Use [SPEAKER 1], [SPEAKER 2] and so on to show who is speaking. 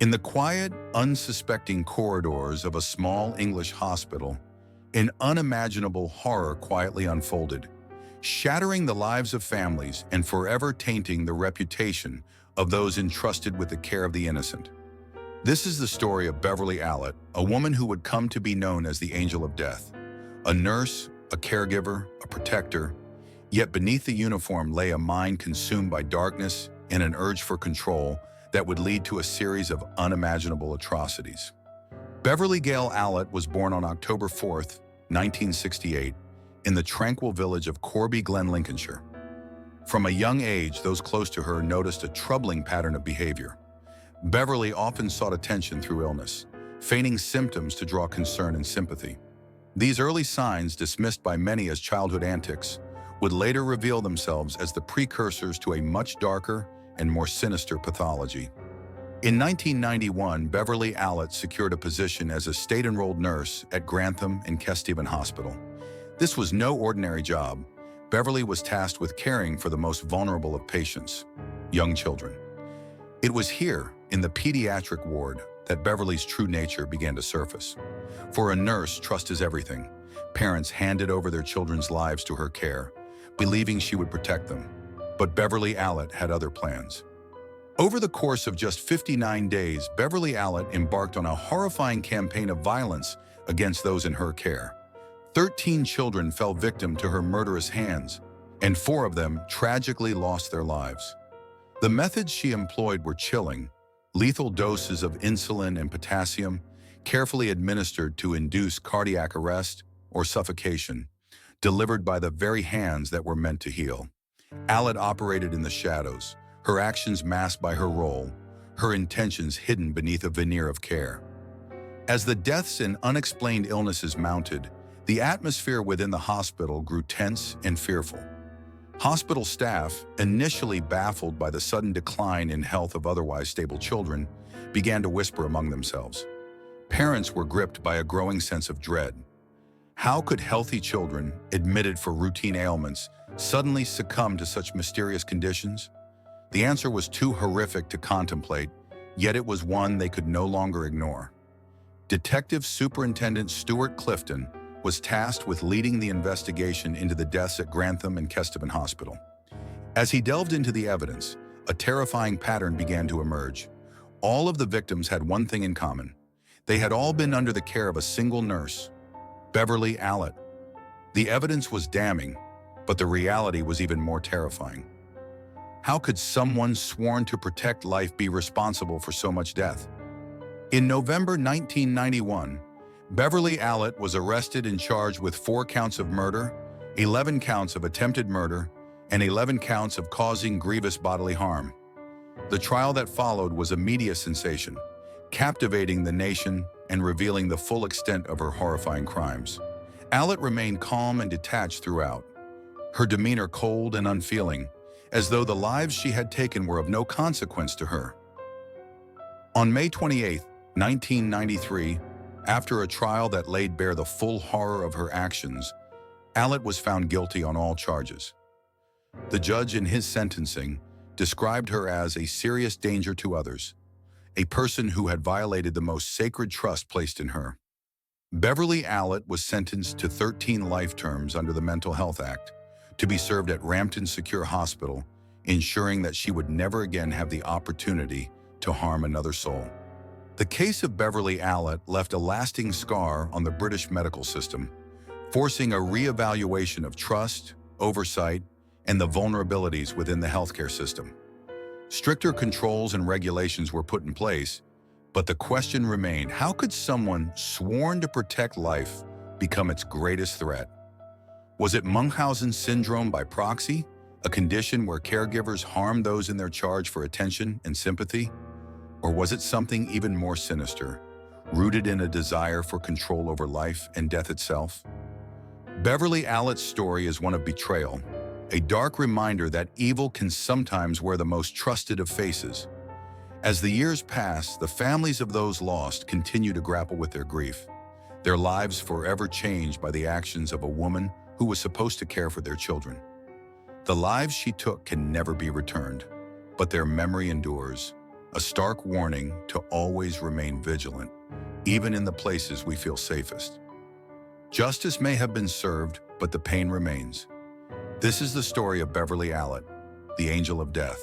[SPEAKER 1] In the quiet, unsuspecting corridors of a small English hospital, an unimaginable horror quietly unfolded, shattering the lives of families and forever tainting the reputation of those entrusted with the care of the innocent. This is the story of Beverley Allitt, a woman who would come to be known as the Angel of Death. A nurse, a caregiver, a protector, yet beneath the uniform lay a mind consumed by darkness and an urge for control that would lead to a series of unimaginable atrocities. Beverley Gale Allitt was born on October 4th, 1968, in the tranquil village of Corby Glen, Lincolnshire. From a young age, those close to her noticed a troubling pattern of behavior. Beverley often sought attention through illness, feigning symptoms to draw concern and sympathy. These early signs, dismissed by many as childhood antics, would later reveal themselves as the precursors to a much darker and more sinister pathology. In 1991, Beverley Allitt secured a position as a state-enrolled nurse at Grantham and Kesteven Hospital. This was no ordinary job. Beverley was tasked with caring for the most vulnerable of patients, young children. It was here, in the pediatric ward, that Beverley's true nature began to surface. For a nurse, trust is everything. Parents handed over their children's lives to her care, believing she would protect them. But Beverley Allitt had other plans. Over the course of just 59 days, Beverley Allitt embarked on a horrifying campaign of violence against those in her care. 13 children fell victim to her murderous hands, and 4 of them tragically lost their lives. The methods she employed were chilling, lethal doses of insulin and potassium, carefully administered to induce cardiac arrest or suffocation, delivered by the very hands that were meant to heal. Allitt operated in the shadows, her actions masked by her role, her intentions hidden beneath a veneer of care. As the deaths and unexplained illnesses mounted, the atmosphere within the hospital grew tense and fearful. Hospital staff, initially baffled by the sudden decline in health of otherwise stable children, began to whisper among themselves. Parents were gripped by a growing sense of dread. How could healthy children, admitted for routine ailments, suddenly succumb to such mysterious conditions? The answer was too horrific to contemplate, yet it was one they could no longer ignore. Detective Superintendent Stuart Clifton was tasked with leading the investigation into the deaths at Grantham and Kesteven Hospital. As he delved into the evidence, a terrifying pattern began to emerge. All of the victims had one thing in common. They had all been under the care of a single nurse, Beverley Allitt. The evidence was damning, but the reality was even more terrifying. How could someone sworn to protect life be responsible for so much death? In November 1991, Beverley Allitt was arrested and charged with 4 counts of murder, 11 counts of attempted murder, and 11 counts of causing grievous bodily harm. The trial that followed was a media sensation, captivating the nation and revealing the full extent of her horrifying crimes. Allitt remained calm and detached throughout, her demeanor cold and unfeeling, as though the lives she had taken were of no consequence to her. On May 28, 1993, after a trial that laid bare the full horror of her actions, Allitt was found guilty on all charges. The judge, in his sentencing, described her as a serious danger to others, a person who had violated the most sacred trust placed in her. Beverley Allitt was sentenced to 13 life terms under the Mental Health Act, to be served at Rampton Secure Hospital, ensuring that she would never again have the opportunity to harm another soul. The case of Beverley Allitt left a lasting scar on the British medical system, forcing a re-evaluation of trust, oversight, and the vulnerabilities within the healthcare system. Stricter controls and regulations were put in place, but the question remained, how could someone sworn to protect life become its greatest threat? Was it Munchausen syndrome by proxy, a condition where caregivers harm those in their charge for attention and sympathy? Or was it something even more sinister, rooted in a desire for control over life and death itself? Beverley Allitt's story is one of betrayal, a dark reminder that evil can sometimes wear the most trusted of faces. As the years pass, the families of those lost continue to grapple with their grief, their lives forever changed by the actions of a woman who was supposed to care for their children. The lives she took can never be returned, but their memory endures, a stark warning to always remain vigilant, even in the places we feel safest. Justice may have been served, but the pain remains. This is the story of Beverley Allitt, the Angel of Death.